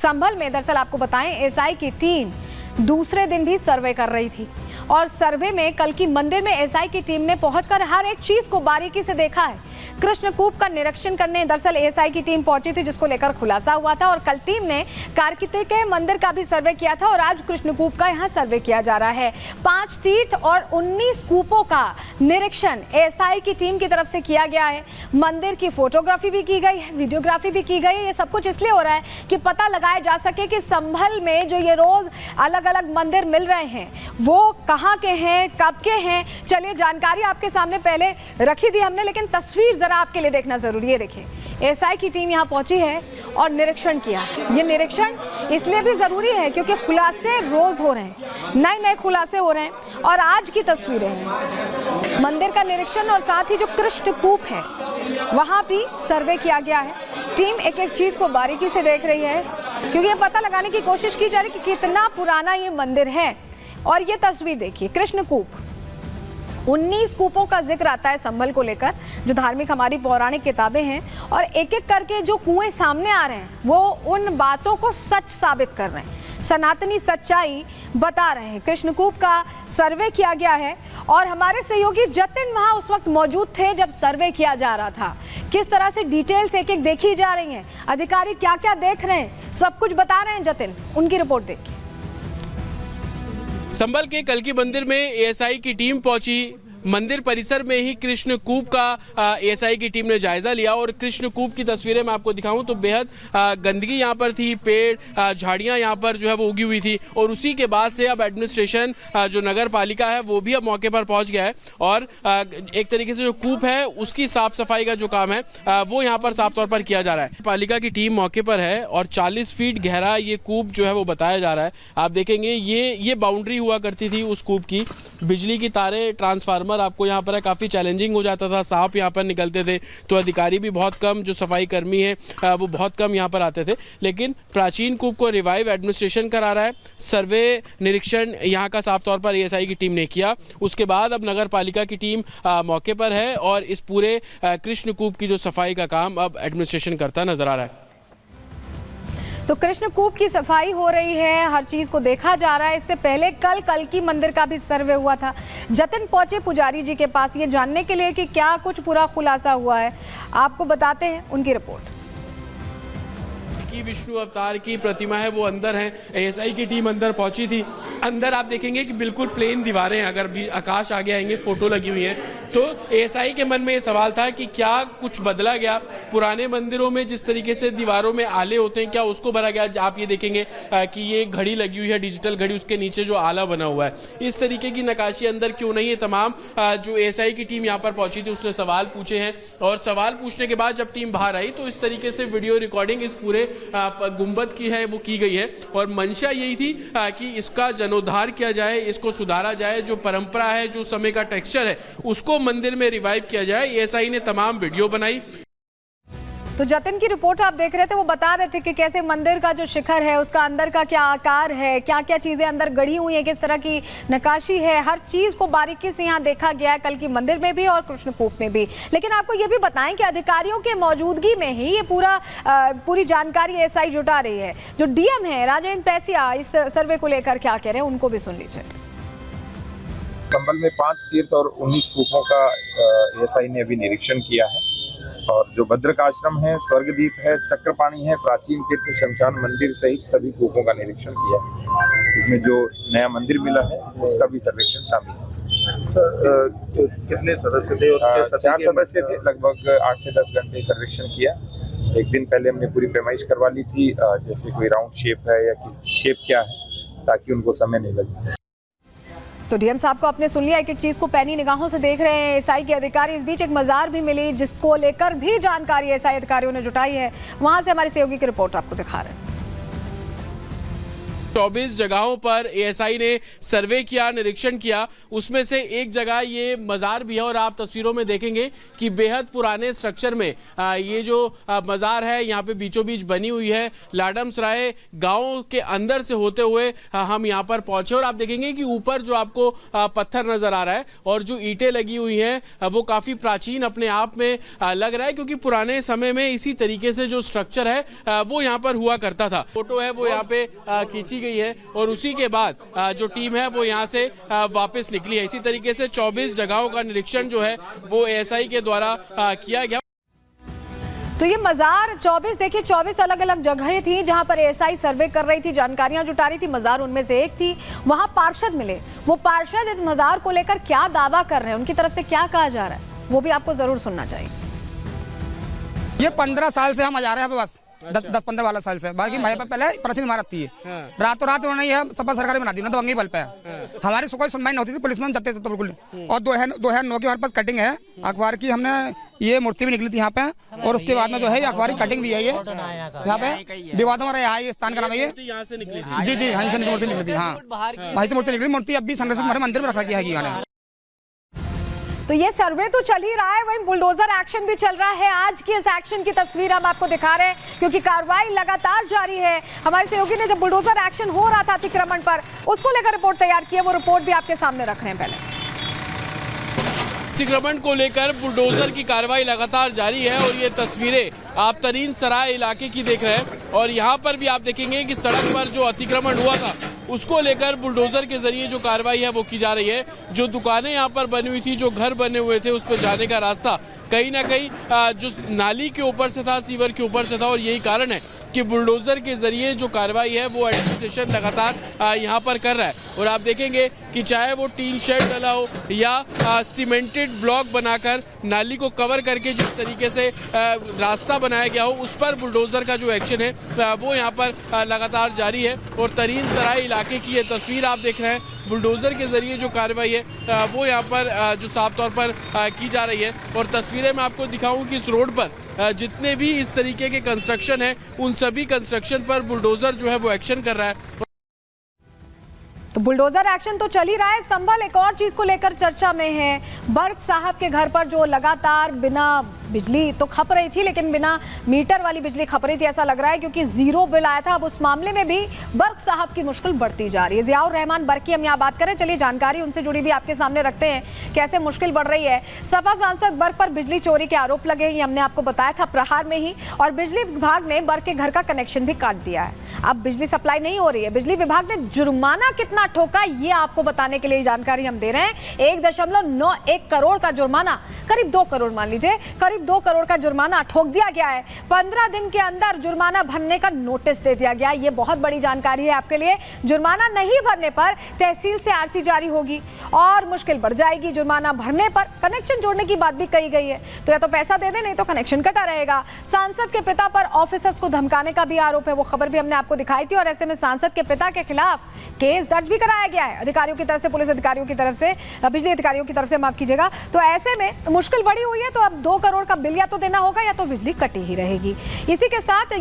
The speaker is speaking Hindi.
संभल में दरअसल आपको बताएं एसआई की टीम दूसरे दिन भी सर्वे कर रही थी और सर्वे में कल की मंदिर में एसआई की टीम ने पहुंचकर हर एक चीज को बारीकी से देखा है। कृष्णकूप का निरीक्षण करने दरअसल एसआई की टीम पहुंची थी, जिसको लेकर खुलासा हुआ था और कल टीम ने कार्तिकेय मंदिर का भी सर्वे किया था और आज कृष्णकूप का यहां सर्वे किया जा रहा है। 5 तीर्थ और 19 कूपों का निरीक्षण एसआई की टीम की तरफ से किया गया है। मंदिर की फोटोग्राफी भी की गई है, वीडियोग्राफी भी की गई है। ये सब कुछ इसलिए हो रहा है कि पता लगाया जा सके कि संभल में जो ये रोज अलग अलग मंदिर मिल रहे हैं वो कहाँ के हैं, कब के हैं। चलिए जानकारी आपके सामने पहले रखी थी हमने, लेकिन तस्वीर जरा आपके लिए देखना जरूरी है। देखिए एसआई की टीम यहाँ पहुंची है और निरीक्षण किया। ये निरीक्षण इसलिए भी जरूरी है क्योंकि खुलासे रोज हो रहे हैं, नए नए खुलासे हो रहे हैं और आज की तस्वीरें हैं मंदिर का निरीक्षण और साथ ही जो कृष्णकूप है वहां भी सर्वे किया गया है। टीम एक एक चीज को बारीकी से देख रही है क्योंकि ये पता लगाने की कोशिश की जा रही है कि कितना पुराना ये मंदिर है। और ये तस्वीर देखिए, कृष्णकूप 19 कूपों का जिक्र आता है संभल को लेकर, जो धार्मिक हमारी पौराणिक किताबें हैं, और एक एक करके जो कुएं सामने आ रहे हैं वो उन बातों को सच साबित कर रहे हैं, सनातनी सच्चाई बता रहे हैं। कृष्णकूप का सर्वे किया गया है और हमारे सहयोगी जतिन वहां उस वक्त मौजूद थे जब सर्वे किया जा रहा था। किस तरह से डिटेल्स एक एक देखी जा रही हैं, अधिकारी क्या क्या देख रहे हैं, सब कुछ बता रहे हैं जतिन, उनकी रिपोर्ट देखिए। संभल के कल की मंदिर में एएसआई की टीम पहुंची। मंदिर परिसर में ही कृष्णकूप का एएसआई की टीम ने जायजा लिया और कृष्णकूप की तस्वीरें मैं आपको दिखाऊं तो बेहद गंदगी यहाँ पर थी, पेड़ झाड़ियाँ यहाँ पर जो है वो उगी हुई थी और उसी के बाद से अब एडमिनिस्ट्रेशन जो नगर पालिका है वो भी अब मौके पर पहुंच गया है और एक तरीके से जो कूप है उसकी साफ सफाई का जो काम है वो यहाँ पर साफ तौर पर किया जा रहा है। पालिका की टीम मौके पर है और 40 फीट गहरा ये कूप जो है वो बताया जा रहा है। आप देखेंगे ये बाउंड्री हुआ करती थी उस कूप की, बिजली की तारें, ट्रांसफार्मर आपको यहाँ पर काफ़ी चैलेंजिंग हो जाता था, सांप यहाँ पर निकलते थे तो अधिकारी भी बहुत कम, जो सफाई कर्मी है वो बहुत कम यहाँ पर आते थे। लेकिन प्राचीन कूप को रिवाइव एडमिनिस्ट्रेशन करा रहा है। सर्वे निरीक्षण यहाँ का साफ तौर पर एएसआई की टीम ने किया। उसके बाद अब नगर पालिका की टीम मौके पर है और इस पूरे कृष्णकूप की जो सफाई का काम अब एडमिनिस्ट्रेशन करता नजर आ रहा है। तो कृष्णकूप की सफाई हो रही है, हर चीज को देखा जा रहा है। इससे पहले कल की मंदिर का भी सर्वे हुआ था। जतिन पहुंचे पुजारी जी के पास ये जानने के लिए कि क्या कुछ पूरा खुलासा हुआ है, आपको बताते हैं उनकी रिपोर्ट। की विष्णु अवतार की प्रतिमा है वो अंदर है, एएसआई की टीम अंदर पहुंची थी। अंदर आप देखेंगे कि बिल्कुल प्लेन दीवारें हैं, अगर भी आकाश आगे आएंगे फोटो लगी हुई है तो एएसआई के मन में ये सवाल था कि क्या कुछ बदला गया, पुराने मंदिरों में जिस तरीके से दीवारों में आले होते हैं क्या उसको भरा गया। आप ये देखेंगे कि ये घड़ी लगी हुई है, डिजिटल घड़ी, उसके नीचे जो आला बना हुआ है, इस तरीके की नक्काशी अंदर क्यों नहीं है। तमाम जो एएसआई की टीम यहाँ पर पहुंची थी उसने सवाल पूछे हैं और सवाल पूछने के बाद जब टीम बाहर आई तो इस तरीके से वीडियो रिकॉर्डिंग इस पूरे गुंबद की है वो की गई है और मंशा यही थी कि इसका जीर्णोद्धार किया जाए, इसको सुधारा जाए, जो परंपरा है, जो समय का टेक्सचर है उसको मंदिर में रिवाइव किया जाए। एएसआई ने तमाम वीडियो बनाई। तो जतिन की रिपोर्ट आप देख रहे थे, वो बता रहे थे कि कैसे मंदिर का जो शिखर है उसका अंदर का क्या आकार है, क्या क्या चीजें अंदर गढ़ी हुई है, किस तरह की नक्काशी है, हर चीज को बारीकी से यहाँ देखा गया है कल की मंदिर में भी और कृष्णकूप में भी। लेकिन आपको ये भी बताएं कि अधिकारियों के मौजूदगी में ही ये पूरी जानकारी एएसआई जुटा रही है। जो डीएम है राजेंद्र पैसिया इस सर्वे को लेकर क्या कह रहे हैं उनको भी सुन लीजिए। संभल में 5 तीर्थ और 19 कूपों का एएसआई ने अभी निरीक्षण किया है और जो भद्रक आश्रम है, स्वर्गदीप है, चक्रपाणी है, प्राचीन तीर्थ, शमशान मंदिर सहित सभी कूपों का निरीक्षण किया है। इसमें जो नया मंदिर मिला है उसका भी सर्वेक्षण शामिल है। सर कितने सदस्य थे? 4 सदस्य थे, लगभग 8 से 10 घंटे सर्वेक्षण किया। एक दिन पहले हमने पूरी पैमाइश करवा ली थी, जैसे कोई राउंड शेप है या किस शेप क्या है, ताकि उनको समय नहीं लगे। तो डीएम साहब को आपने सुन लिया, एक एक चीज को पैनी निगाहों से देख रहे हैं एएसआई के अधिकारी। इस बीच एक मजार भी मिली जिसको लेकर भी जानकारी एएसआई अधिकारियों ने जुटाई है। वहां से हमारे सहयोगी की रिपोर्ट आपको दिखा रहे हैं। 24 जगहों पर एएसआई ने सर्वे किया, निरीक्षण किया। उसमें से एक जगह ये मज़ार भी है और आप तस्वीरों में देखेंगे कि बेहद पुराने स्ट्रक्चर में ये जो मज़ार है यहाँ पे बीचों बीच बनी हुई है। लाडमसराय गांव के अंदर से होते हुए हम यहाँ पर पहुंचे और आप देखेंगे कि ऊपर जो आपको पत्थर नजर आ रहा है और जो ईंटें लगी हुई हैं वो काफ़ी प्राचीन अपने आप में लग रहा है, क्योंकि पुराने समय में इसी तरीके से जो स्ट्रक्चर है वो यहाँ पर हुआ करता था। फोटो है वो यहाँ पे खींची गई है और उसी के बाद जो टीम है वो यहाँ से वापस निकली है। इसी तरीके से 24 जगहों का निरीक्षण जो है वो एएसआई के द्वारा किया गया। तो ये मज़ार 24, देखिए 24 अलग अलग जगहें थी जहां पर एएसआई सर्वे कर रही थी, जानकारियां जुटा रही थी। मज़ार उनमें से एक थी। वहां पार्षद मिले, वो पार्षद इस मज़ार को लेकर क्या दावा कर रहे हैं, उनकी तरफ से क्या कहा जा रहा है, वो भी आपको जरूर सुनना चाहिए। ये 15 साल से हम आ जा रहे हैं बस 10-15 वाला साल से। बाकी हमारे पहले प्राचीन इमारत थी। रातों रात उन्होंने यह सपा सरकारी बना दी ना, दबंगी बल पे। हमारी कोई सुनवाई नहीं होती थी, पुलिस में हम जाते थे तो बिल्कुल। और 2009 की हमारे पास कटिंग है अखबार की, हमने ये मूर्ति भी निकली थी यहाँ पे। और उसके बाद में जो है अखबार की कटिंग भी है। ये यहाँ पे विवादों में रहा है, ये स्थान का नाम है ये। यहाँ से निकली जी जी, हाँ, मूर्ति निकली थी। हाँ, वहीं से मूर्ति निकली। मूर्ति अब भी संरक्षित हमारे मंदिर में रखा गया है। तो ये सर्वे तो चल ही रहा है, वहीं बुलडोजर एक्शन भी चल रहा है। आज की इस एक्शन की तस्वीर हम आपको दिखा रहे हैं क्योंकि कार्रवाई लगातार जारी है। हमारे सहयोगी ने जब बुलडोजर एक्शन हो रहा था अतिक्रमण पर, उसको लेकर रिपोर्ट तैयार की है, वो रिपोर्ट भी आपके सामने रख रहे हैं। पहले अतिक्रमण को लेकर बुलडोजर की कार्रवाई लगातार जारी है और ये तस्वीरें आप तरीन सराय इलाके की देख रहे हैं। और यहाँ पर भी आप देखेंगे कि सड़क पर जो अतिक्रमण हुआ था उसको लेकर बुलडोजर के जरिए जो कार्रवाई है वो की जा रही है। जो दुकानें यहाँ पर बनी हुई थी, जो घर बने हुए थे, उस पर जाने का रास्ता कहीं ना कहीं जो नाली के ऊपर से था, सीवर के ऊपर से था। और यही कारण है कि बुलडोजर के जरिए जो कार्रवाई है वो एडमिनिस्ट्रेशन लगातार यहाँ पर कर रहा है। और आप देखेंगे कि चाहे वो टीन शेड डला हो या सीमेंटेड ब्लॉक बनाकर नाली को कवर करके जिस तरीके से रास्ता बनाया गया हो, उस पर बुलडोजर का जो एक्शन है वो यहाँ पर लगातार जारी है। और तरीन सराय इलाके की ये तस्वीर आप देख रहे हैं, बुलडोजर के जरिए जो कार्रवाई है वो यहाँ पर जो साफ तौर पर की जा रही है। और तस्वीरें मैं आपको दिखाऊं कि इस रोड पर जितने भी इस तरीके के कंस्ट्रक्शन है, उन सभी कंस्ट्रक्शन पर बुलडोजर जो है वो एक्शन कर रहा है। तो बुलडोजर एक्शन तो चल ही रहा है। संभल एक और चीज को लेकर चर्चा में है। बर्क साहब के घर पर जो लगातार बिना बिजली तो खप रही थी, लेकिन बिना मीटर वाली बिजली खप रही थी, ऐसा लग रहा है, क्योंकि जीरो बिल आया था। अब उस मामले में भी बर्क साहब की मुश्किल बढ़ती जा रही है। जियाउर रहमान बर्क की हम यहाँ बात करें, चलिए जानकारी उनसे जुड़ी भी आपके सामने रखते हैं, कैसे मुश्किल बढ़ रही है। सपा सांसद बर्क पर बिजली चोरी के आरोप लगे, ये हमने आपको बताया था प्रहार में ही। और बिजली विभाग ने बर्क के घर का कनेक्शन भी काट दिया है। अब बिजली सप्लाई नहीं हो रही है। बिजली विभाग ने जुर्माना कितना ठोका, ये आपको बताने के लिए जानकारी हम दे रहे हैं। 1.91 करोड़ का जुर्माना, करीब 2 करोड़ मान लीजिए, करीब 2 करोड़ का जुर्माना ठोक दिया गया है। 15 दिन के अंदर जुर्माना भरने का नोटिस दे दिया गया। ये बहुत बड़ी जानकारी है आपके लिए। जुर्माना नहीं भरने पर तहसील से आरसी जारी होगी और मुश्किल बढ़ जाएगी। जुर्माना भरने पर कनेक्शन जोड़ने की बात भी कही गई है, तो या तो पैसा दे दे, नहीं तो कनेक्शन कटा रहेगा। सांसद के पिता पर ऑफिसर्स को धमकाने का भी आरोप है, वो खबर भी हमने आपको दिखाई थी। और ऐसे में सांसद के पिता के खिलाफ केस दर्ज भी कराया गया है अधिकारियों की तरफ से, पुलिस अधिकारियों की तरफ से, बिजली अधिकारियों की तरफ से, माफ कीजिएगा। तो ऐसे में मुश्किल बढ़ी हुई है। तो अब 2 करोड़ का बिल या तो देना होगा या तो बिजली कटी ही रहेगी। इसी के साथ